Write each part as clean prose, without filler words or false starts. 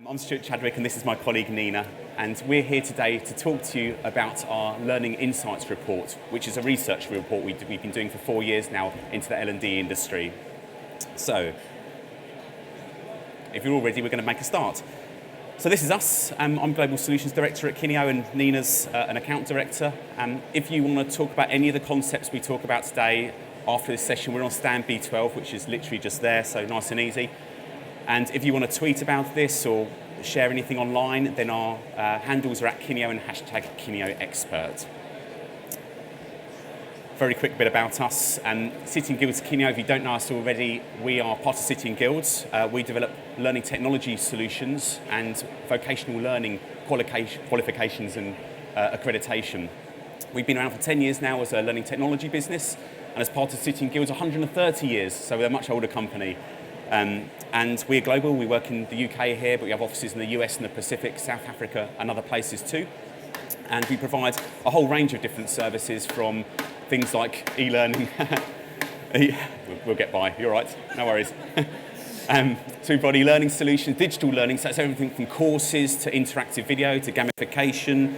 I'm Stuart Chadwick and this is my colleague Nina, and we're here today to talk to you about our Learning Insights report, which is a research report we've been doing for 4 years now into the L&D industry. So, if you're all ready, we're going to make a start. So this is us. I'm Global Solutions Director at Kineo and Nina's an Account Director. If you want to talk about any of the concepts we talk about today after this session, we're on stand B12, which is literally just there, so nice and easy. And if you want to tweet about this or share anything online, then our handles are at Kineo and hashtag KineoExpert. Very quick bit about us. City and Guilds Kineo, if you don't know us already, we are part of City and Guilds. We develop learning technology solutions and vocational learning qualifications and accreditation. We've been around for 10 years now as a learning technology business, and as part of City and Guilds, 130 years, so we're a much older company. And we're global. We work in the UK here, but we have offices in the US and the Pacific, South Africa and other places too. And we provide a whole range of different services, from things like e-learning. We'll get by, you're right, no worries. So we've got e-learning solutions, digital learning, so that's everything from courses to interactive video to gamification,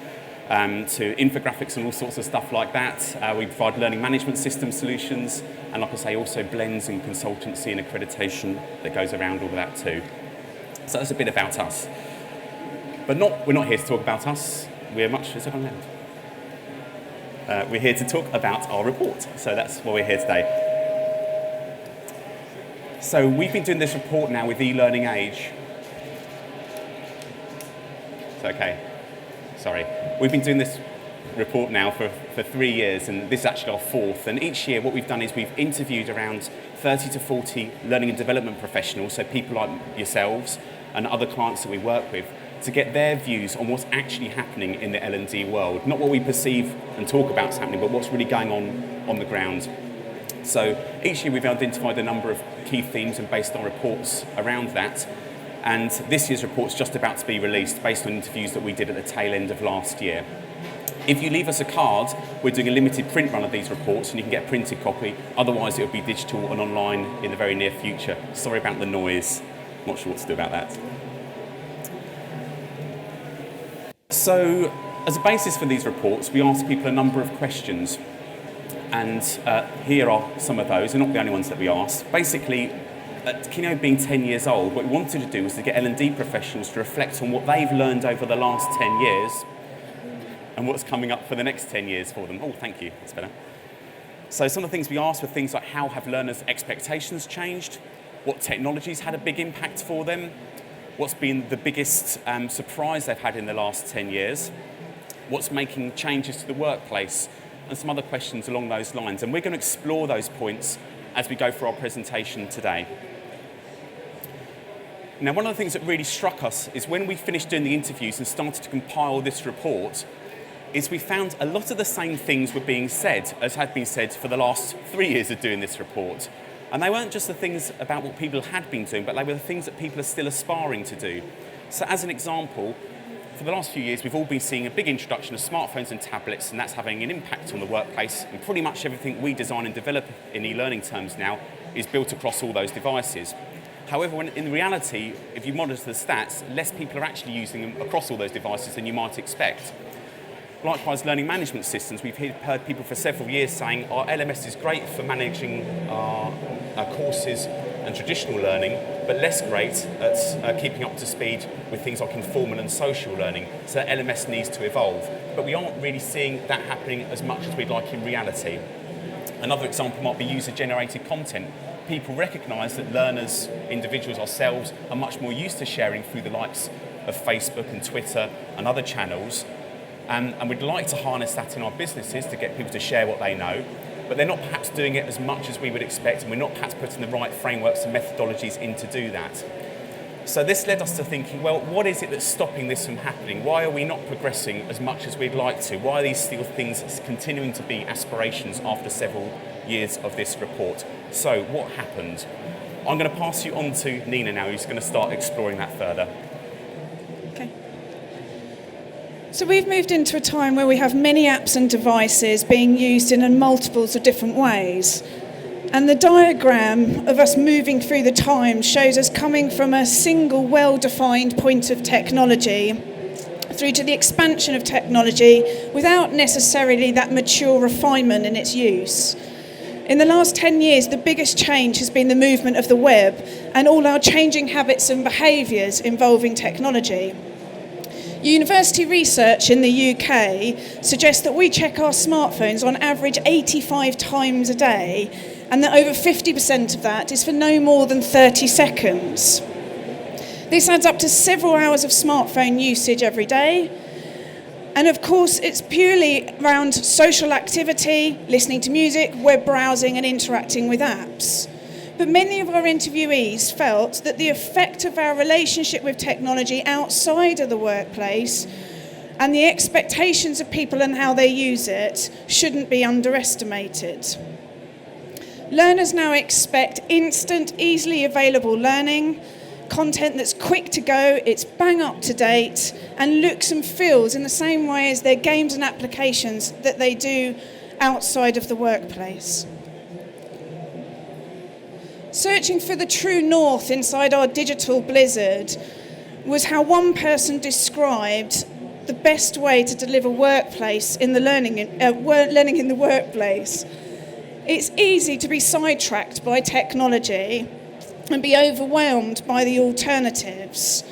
to infographics and all sorts of stuff like that. We provide learning management system solutions, and like I say, also blends and consultancy and accreditation that goes around all of that too. So that's a bit about us. But we're not here to talk about us. We're here to talk about our report. So that's why we're here today. So we've been doing this report now with eLearning Age. It's okay. Sorry. We've been doing this report now for 3 years, and this is actually our 4th. And each year what we've done is we've interviewed around 30 to 40 learning and development professionals, so people like yourselves and other clients that we work with, to get their views on what's actually happening in the L&D world. Not what we perceive and talk about is happening, but what's really going on the ground. So each year we've identified a number of key themes and based our reports around that. And this year's report's just about to be released based on interviews that we did at the tail end of last year. If you leave us a card, we're doing a limited print run of these reports and you can get a printed copy. Otherwise it'll be digital and online in the very near future. Sorry about the noise. Not sure what to do about that. So, as a basis for these reports, we asked people a number of questions. And here are some of those. They're not the only ones that we asked. Basically, at Kineo being 10 years old, what we wanted to do was to get L&D professionals to reflect on what they've learned over the last 10 years and what's coming up for the next 10 years for them. Oh, thank you, that's better. So some of the things we asked were things like, how have learners' expectations changed? What technologies had a big impact for them? What's been the biggest surprise they've had in the last 10 years? What's making changes to the workplace? And some other questions along those lines. And we're going to explore those points as we go through our presentation today. Now, one of the things that really struck us is when we finished doing the interviews and started to compile this report, is we found a lot of the same things were being said as had been said for the last 3 years of doing this report. And they weren't just the things about what people had been doing, but they were the things that people are still aspiring to do. So as an example, for the last few years, we've all been seeing a big introduction of smartphones and tablets, and that's having an impact on the workplace. And pretty much everything we design and develop in e-learning terms now is built across all those devices. However, in reality, if you monitor the stats, less people are actually using them across all those devices than you might expect. Likewise, learning management systems, we've heard people for several years saying our LMS is great for managing our courses and traditional learning, but less great at keeping up to speed with things like informal and social learning. So LMS needs to evolve. But we aren't really seeing that happening as much as we'd like in reality. Another example might be user-generated content. People recognise that learners, individuals, ourselves, are much more used to sharing through the likes of Facebook and Twitter and other channels. And we'd like to harness that in our businesses to get people to share what they know, but they're not perhaps doing it as much as we would expect, and we're not perhaps putting the right frameworks and methodologies in to do that. So this led us to thinking, well, what is it that's stopping this from happening? Why are we not progressing as much as we'd like to? Why are these still things continuing to be aspirations after several years of this report? So what happened? I'm going to pass you on to Nina now, who's going to start exploring that further. So we've moved into a time where we have many apps and devices being used in multiples of different ways. And the diagram of us moving through the time shows us coming from a single well-defined point of technology through to the expansion of technology without necessarily that mature refinement in its use. In the last 10 years, the biggest change has been the movement of the web and all our changing habits and behaviours involving technology. University research in the UK suggests that we check our smartphones on average 85 times a day, and that over 50% of that is for no more than 30 seconds. This adds up to several hours of smartphone usage every day. And of course, it's purely around social activity, listening to music, web browsing, and interacting with apps. But many of our interviewees felt that the effect of our relationship with technology outside of the workplace and the expectations of people and how they use it shouldn't be underestimated. Learners now expect instant, easily available learning, content that's quick to go, it's bang up to date, and looks and feels in the same way as their games and applications that they do outside of the workplace. Searching for the true north inside our digital blizzard was how one person described the best way to deliver learning in the workplace. It's easy to be sidetracked by technology and be overwhelmed by the alternatives.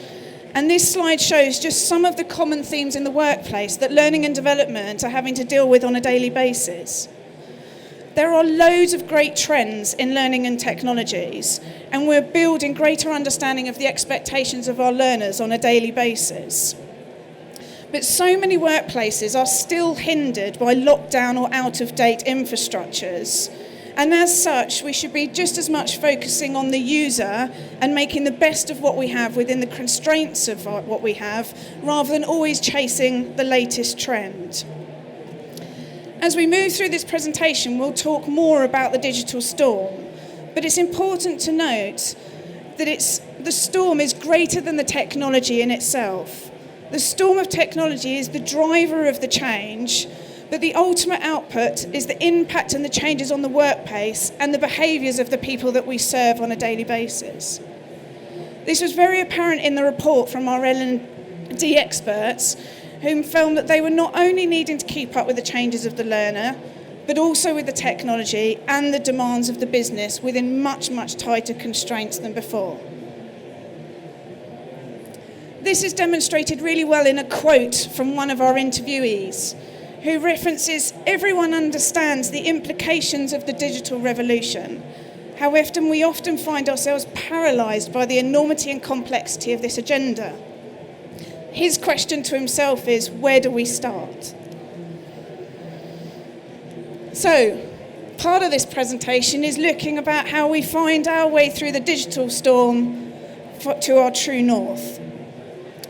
And this slide shows just some of the common themes in the workplace that learning and development are having to deal with on a daily basis. There are loads of great trends in learning and technologies, and we're building greater understanding of the expectations of our learners on a daily basis. But so many workplaces are still hindered by lockdown or out-of-date infrastructures. And as such, we should be just as much focusing on the user and making the best of what we have within the constraints of what we have, rather than always chasing the latest trend. As we move through this presentation, we'll talk more about the digital storm, but it's important to note that the storm is greater than the technology in itself. The storm of technology is the driver of the change, but the ultimate output is the impact and the changes on the workplace and the behaviours of the people that we serve on a daily basis. This was very apparent in the report from our L&D experts, who found that they were not only needing to keep up with the changes of the learner, but also with the technology and the demands of the business within much, much tighter constraints than before. This is demonstrated really well in a quote from one of our interviewees, who references, "Everyone understands the implications of the digital revolution. However, we often find ourselves paralysed by the enormity and complexity of this agenda." His question to himself is, where do we start? So, part of this presentation is looking about how we find our way through the digital storm to our true north.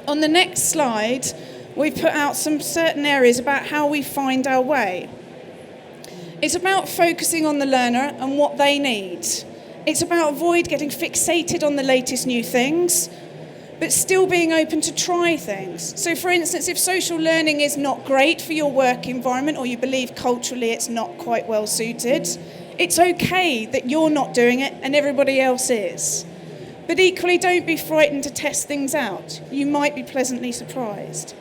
On the next slide, we've put out some certain areas about how we find our way. It's about focusing on the learner and what they need. It's about avoid getting fixated on the latest new things, but still being open to try things. So for instance, if social learning is not great for your work environment, or you believe culturally it's not quite well suited, it's okay that you're not doing it and everybody else is. But equally, don't be frightened to test things out. You might be pleasantly surprised.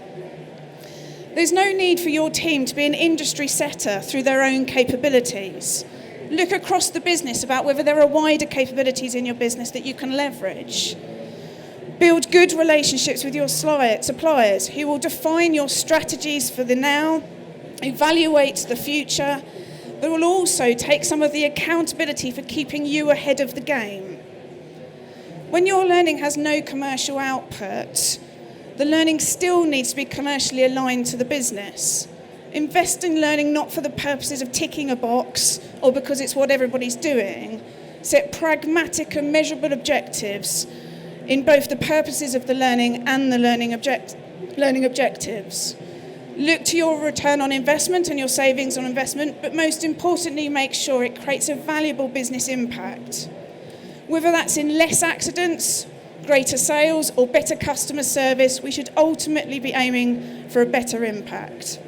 There's no need for your team to be an industry setter through their own capabilities. Look across the business about whether there are wider capabilities in your business that you can leverage. Build good relationships with your suppliers who will define your strategies for the now, evaluate the future, but will also take some of the accountability for keeping you ahead of the game. When your learning has no commercial output, the learning still needs to be commercially aligned to the business. Invest in learning not for the purposes of ticking a box or because it's what everybody's doing. Set pragmatic and measurable objectives in both the purposes of the learning and the learning objectives. Look to your return on investment and your savings on investment, but most importantly, make sure it creates a valuable business impact. Whether that's in less accidents, greater sales, or better customer service, we should ultimately be aiming for a better impact.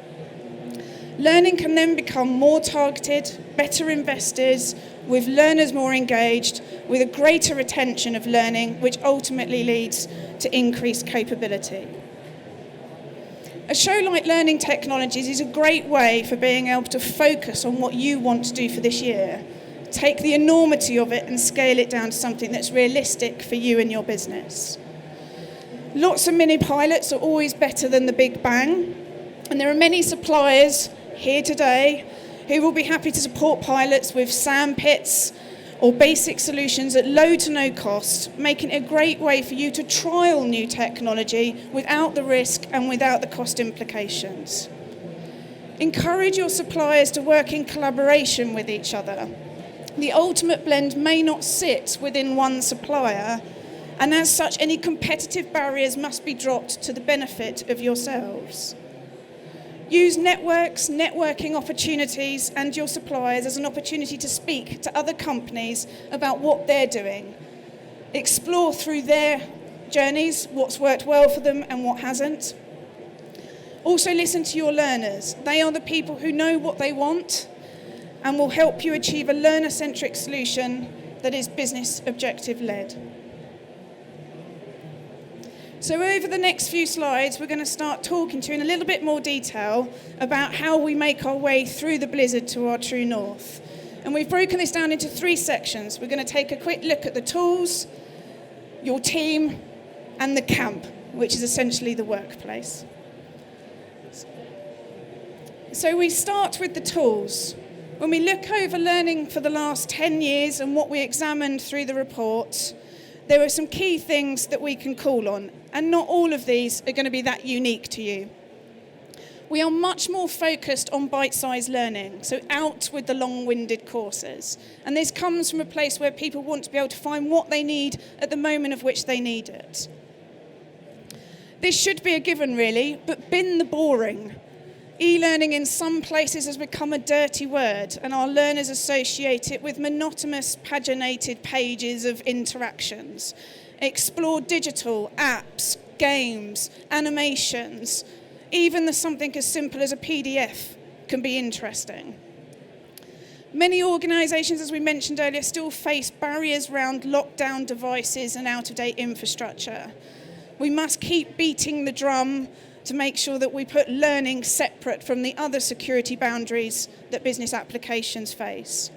Learning can then become more targeted, better investors, with learners more engaged, with a greater retention of learning, which ultimately leads to increased capability. A show like Learning Technologies is a great way for being able to focus on what you want to do for this year. Take the enormity of it and scale it down to something that's realistic for you and your business. Lots of mini pilots are always better than the big bang, and there are many suppliers here today who will be happy to support pilots with sandpits or basic solutions at low to no cost, making it a great way for you to trial new technology without the risk and without the cost implications. Encourage your suppliers to work in collaboration with each other. The ultimate blend may not sit within one supplier, and as such, any competitive barriers must be dropped to the benefit of yourselves. Use networks, networking opportunities, and your suppliers as an opportunity to speak to other companies about what they're doing. Explore through their journeys what's worked well for them and what hasn't. Also listen to your learners. They are the people who know what they want and will help you achieve a learner-centric solution that is business objective-led. So over the next few slides, we're going to start talking to you in a little bit more detail about how we make our way through the blizzard to our true north. And we've broken this down into 3 sections. We're going to take a quick look at the tools, your team, and the camp, which is essentially the workplace. So we start with the tools. When we look over learning for the last 10 years and what we examined through the report, there are some key things that we can call on, and not all of these are going to be that unique to you. We are much more focused on bite-sized learning, so out with the long-winded courses. And this comes from a place where people want to be able to find what they need at the moment of which they need it. This should be a given, really, but bin the boring. E-learning in some places has become a dirty word, and our learners associate it with monotonous, paginated pages of interactions. Explore digital, apps, games, animations. Even something as simple as a PDF can be interesting. Many organisations, as we mentioned earlier, still face barriers around lockdown devices and out-of-date infrastructure. We must keep beating the drum to make sure that we put learning separate from the other security boundaries that business applications face.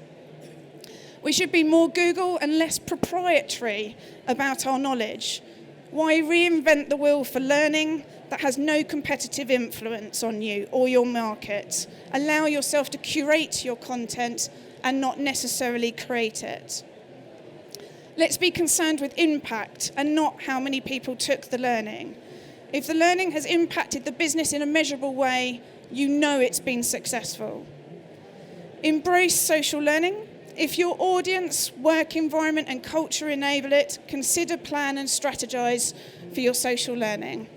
We should be more Google and less proprietary about our knowledge. Why reinvent the wheel for learning that has no competitive influence on you or your market? Allow yourself to curate your content and not necessarily create it. Let's be concerned with impact and not how many people took the learning. If the learning has impacted the business in a measurable way, you know it's been successful. Embrace social learning. If your audience, work environment and culture enable it, consider, plan and strategize for your social learning.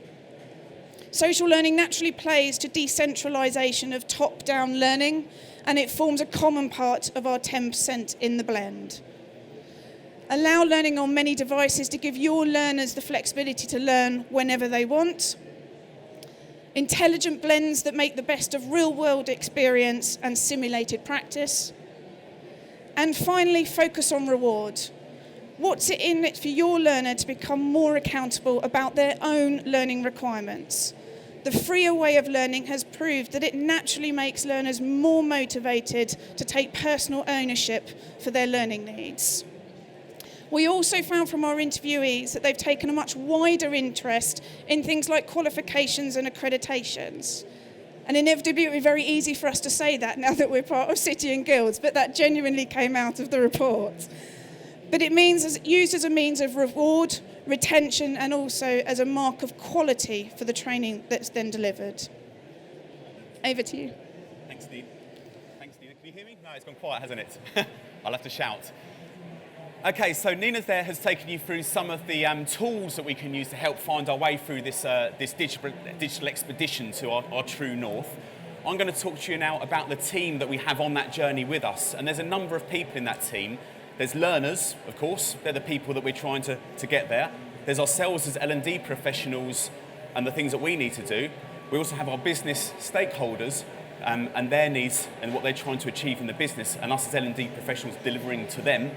Social learning naturally plays to decentralization of top-down learning, and it forms a common part of our 10% in the blend. Allow learning on many devices to give your learners the flexibility to learn whenever they want. Intelligent blends that make the best of real-world experience and simulated practice. And finally, focus on reward. What's it in it for your learner to become more accountable about their own learning requirements? The freer way of learning has proved that it naturally makes learners more motivated to take personal ownership for their learning needs. We also found from our interviewees that they've taken a much wider interest in things like qualifications and accreditations. And inevitably, it would be very easy for us to say that now that we're part of City and Guilds, but that genuinely came out of the report. But it means used as a means of reward, retention, and also as a mark of quality for the training that's then delivered. Over to you. Thanks, Nina. Thanks, Nina. Can you hear me? No, it's gone quiet, hasn't it? I'll have to shout. Okay, so Nina's there has taken you through some of the tools that we can use to help find our way through this digital expedition to our true north. I'm going to talk to you now about the team that we have on that journey with us. And there's a number of people in that team. There's learners, of course. They're the people that we're trying to get there. There's ourselves as L&D professionals and the things that we need to do. We also have our business stakeholders. and their needs and what they're trying to achieve in the business, and us as L&D professionals delivering to them.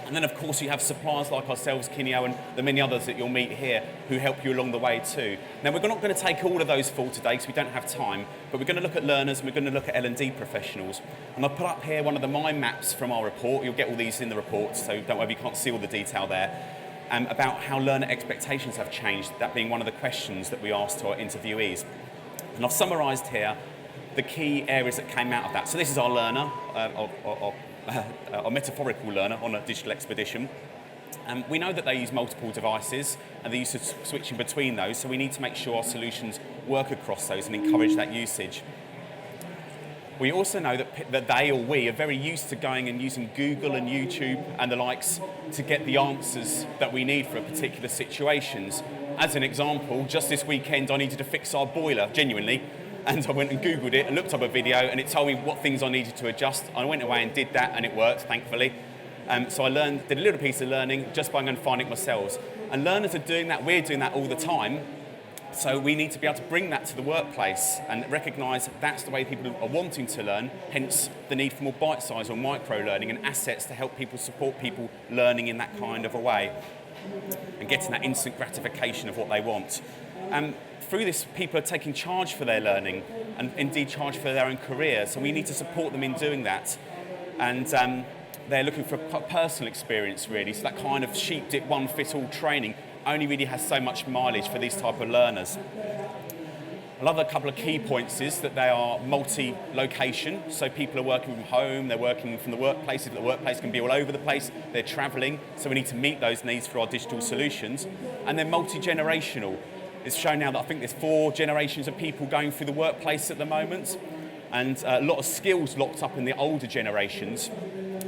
And then, of course, you have suppliers like ourselves, Kineo, and the many others that you'll meet here who help you along the way too. Now, we're not going to take all of those for today because we don't have time, but we're going to look at learners and we're going to look at L&D professionals. And I've put up here one of the mind maps from our report. You'll get all these in the report, so don't worry, you can't see all the detail there, about how learner expectations have changed, that being one of the questions that we asked to our interviewees. And I've summarised here the key areas that came out of that. So this is our learner, our metaphorical learner on a digital expedition. We know that they use multiple devices and they're used to switching between those, so we need to make sure our solutions work across those and encourage that usage. We also know that they or we are very used to going and using Google and YouTube and the likes to get the answers that we need for particular situations. As an example, just this weekend I needed to fix our boiler, genuinely, and I went and Googled it and looked up a video and it told me what things I needed to adjust. I went away and did that and it worked, thankfully. So I did a little piece of learning just by going and finding it myself. And learners are doing that, we're doing that all the time. So we need to be able to bring that to the workplace and recognise that's the way people are wanting to learn, hence the need for more bite-sized or micro-learning and assets to help people support people learning in that kind of a way and getting that instant gratification of what they want. Through this, people are taking charge for their learning and indeed charge for their own career, so we need to support them in doing that. And they're looking for a personal experience, really, so that kind of sheep-dip, one-fit-all training only really has so much mileage for these type of learners. Another couple of key points is that they are multi-location, so people are working from home, they're working from the workplaces, the workplace can be all over the place, they're travelling, so we need to meet those needs for our digital solutions. And they're multi-generational. It's shown now that I think there's 4 generations of people going through the workplace at the moment, and a lot of skills locked up in the older generations.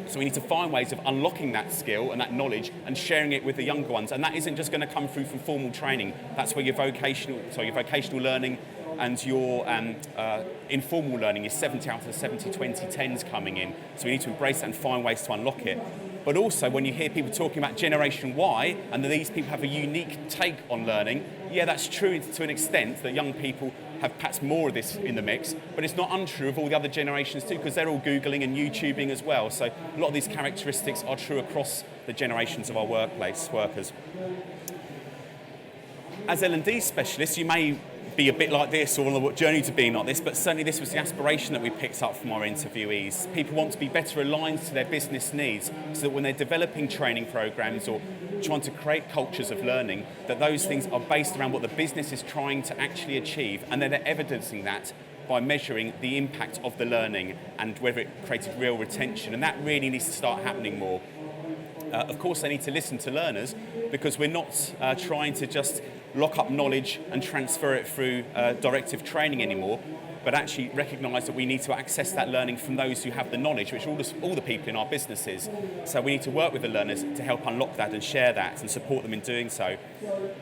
So we need to find ways of unlocking that skill and that knowledge and sharing it with the younger ones. And that isn't just going to come through from formal training. That's where your vocational learning and your informal learning, your 70 out of the 70, 20, 10s coming in. So we need to embrace that and find ways to unlock it. But also when you hear people talking about Generation Y and that these people have a unique take on learning, yeah, that's true to an extent that young people have perhaps more of this in the mix, but it's not untrue of all the other generations too, because they're all Googling and YouTubing as well. So a lot of these characteristics are true across the generations of our workplace workers. As L&D specialists, you may be a bit like this or on the journey to being like this, but certainly this was the aspiration that we picked up from our interviewees. People want to be better aligned to their business needs so that when they're developing training programs or trying to create cultures of learning, that those things are based around what the business is trying to actually achieve, and then they're evidencing that by measuring the impact of the learning and whether it created real retention, and that really needs to start happening more. Of course, they need to listen to learners because we're not trying to just lock up knowledge and transfer it through directive training anymore, but actually recognise that we need to access that learning from those who have the knowledge, which are all the people in our businesses. So we need to work with the learners to help unlock that and share that and support them in doing so.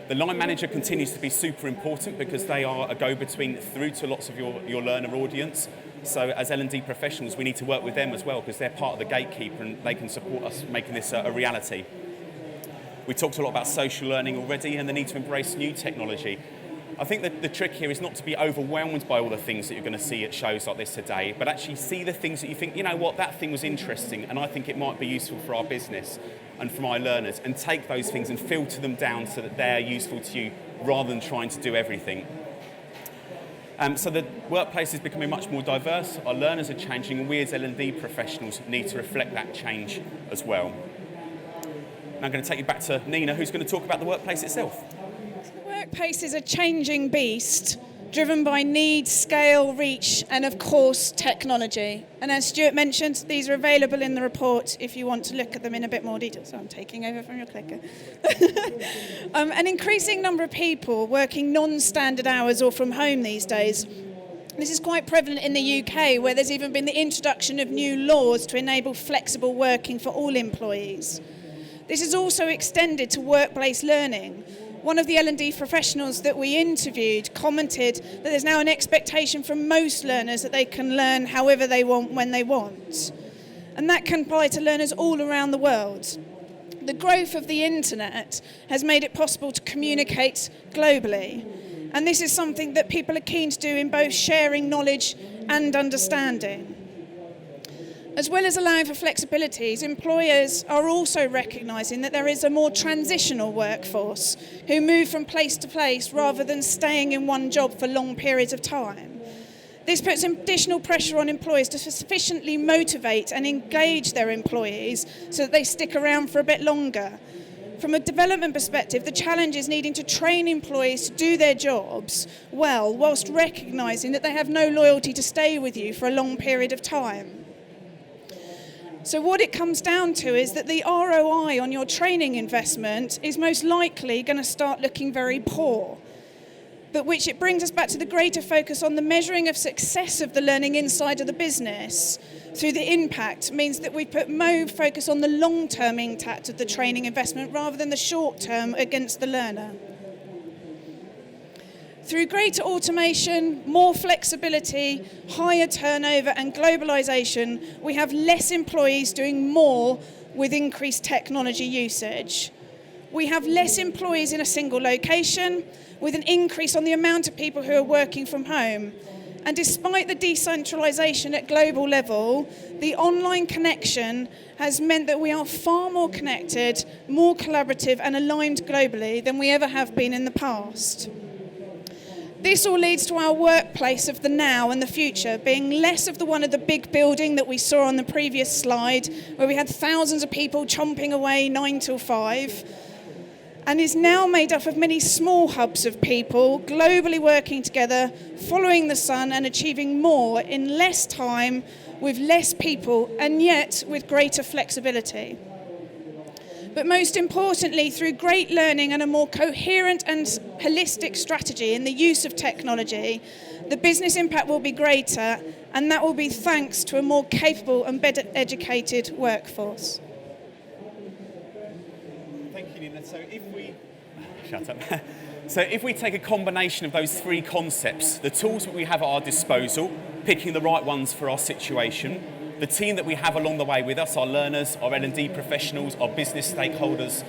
The line manager continues to be super important because they are a go-between through to lots of your learner audience. So as L&D professionals, we need to work with them as well because they're part of the gatekeeper and they can support us making this a reality. We talked a lot about social learning already and the need to embrace new technology. I think that the trick here is not to be overwhelmed by all the things that you're going to see at shows like this today, but actually see the things that you think, you know what, that thing was interesting and I think it might be useful for our business and for my learners, and take those things and filter them down so that they're useful to you rather than trying to do everything. So the workplace is becoming much more diverse, our learners are changing, and we as L&D professionals need to reflect that change as well. Now I'm going to take you back to Nina, who's going to talk about the workplace itself. The workplace is a changing beast, driven by need, scale, reach, and of course, technology. And as Stuart mentioned, these are available in the report if you want to look at them in a bit more detail. So I'm taking over from your clicker. An increasing number of people working non-standard hours or from home these days. This is quite prevalent in the UK, where there's even been the introduction of new laws to enable flexible working for all employees. This is also extended to workplace learning. One of the L&D professionals that we interviewed commented that there's now an expectation from most learners that they can learn however they want, when they want. And that can apply to learners all around the world. The growth of the internet has made it possible to communicate globally. And this is something that people are keen to do in both sharing knowledge and understanding. As well as allowing for flexibilities, employers are also recognising that there is a more transitional workforce who move from place to place rather than staying in one job for long periods of time. This puts additional pressure on employers to sufficiently motivate and engage their employees so that they stick around for a bit longer. From a development perspective, the challenge is needing to train employees to do their jobs well, whilst recognising that they have no loyalty to stay with you for a long period of time. So what it comes down to is that the ROI on your training investment is most likely going to start looking very poor. But which it brings us back to the greater focus on the measuring of success of the learning inside of the business through the impact means that we put more focus on the long-term impact of the training investment rather than the short-term against the learner. Through greater automation, more flexibility, higher turnover and globalisation, we have less employees doing more with increased technology usage. We have less employees in a single location, with an increase on the amount of people who are working from home. And despite the decentralisation at global level, the online connection has meant that we are far more connected, more collaborative and aligned globally than we ever have been in the past. This all leads to our workplace of the now and the future being less of the one of the big building that we saw on the previous slide, where we had thousands of people chomping away 9 till 5, and is now made up of many small hubs of people globally working together, following the sun and achieving more in less time with less people and yet with greater flexibility. But most importantly, through great learning and a more coherent and holistic strategy in the use of technology, the business impact will be greater, and that will be thanks to a more capable and better educated workforce. Thank you, Nina. So if we take a combination of those three concepts, the tools that we have at our disposal, picking the right ones for our situation, the team that we have along the way with us, our learners, our L&D professionals, our business stakeholders,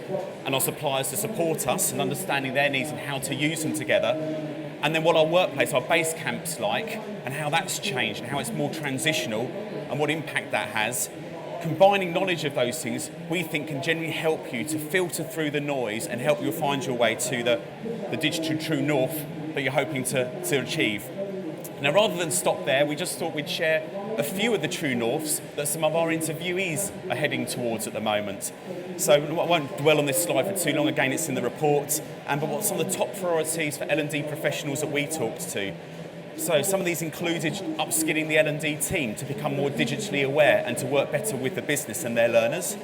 and our suppliers to support us and understanding their needs and how to use them together, and then what our workplace, our base camp's like, and how that's changed and how it's more transitional and what impact that has. Combining knowledge of those things, we think can generally help you to filter through the noise and help you find your way to the digital true north that you're hoping to achieve. Now, rather than stop there, we just thought we'd share a few of the true norths that some of our interviewees are heading towards at the moment. So I won't dwell on this slide for too long. Again, it's in the report. But what's on the top priorities for L&D professionals that we talked to? So some of these included upskilling the L&D team to become more digitally aware and to work better with the business and their learners.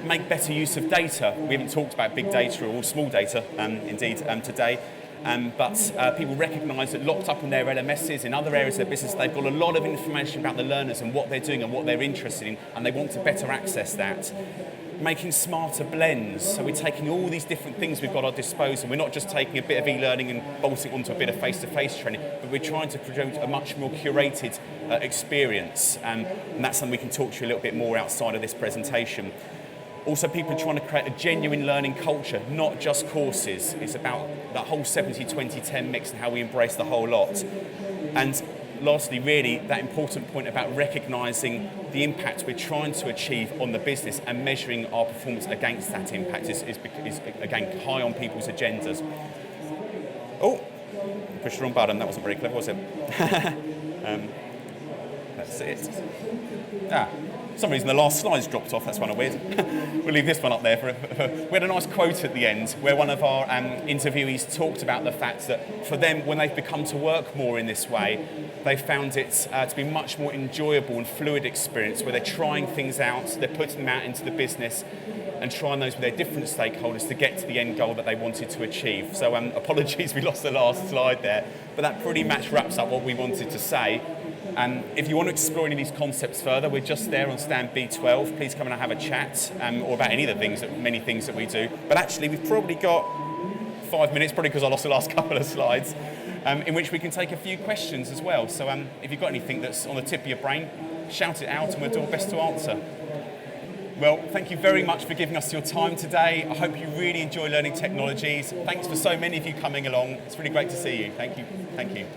Make better use of data. We haven't talked about big data or small data, today. But people recognise that locked up in their LMSs, in other areas of their business, they've got a lot of information about the learners and what they're doing and what they're interested in, and they want to better access that. Making smarter blends, so we're taking all these different things we've got at our disposal. We're not just taking a bit of e-learning and bolting onto a bit of face-to-face training, but we're trying to produce a much more curated experience, and that's something we can talk to you a little bit more outside of this presentation. Also, people are trying to create a genuine learning culture, not just courses. It's about that whole 70-20-10 mix and how we embrace the whole lot. And lastly, really, that important point about recognising the impact we're trying to achieve on the business and measuring our performance against that impact is again, high on people's agendas. Oh, pushed the wrong button. That wasn't very clever, was it? That's it. For some reason the last slide's dropped off, that's kind of weird. We'll leave this one up there. We had a nice quote at the end where one of our interviewees talked about the fact that for them, when they've become to work more in this way, they found it to be much more enjoyable and fluid experience where they're trying things out, they're putting them out into the business and trying those with their different stakeholders to get to the end goal that they wanted to achieve. So apologies, we lost the last slide there, but that pretty much wraps up what we wanted to say. If you want to explore any of these concepts further, we're just there on stand B12. Please come and have a chat, or about any of the things, many things that we do. But actually, we've probably got 5 minutes, probably because I lost the last couple of slides, in which we can take a few questions as well. So if you've got anything that's on the tip of your brain, shout it out and we'll do our best to answer. Well, thank you very much for giving us your time today. I hope you really enjoy learning technologies. Thanks for so many of you coming along. It's really great to see you. Thank you. Thank you.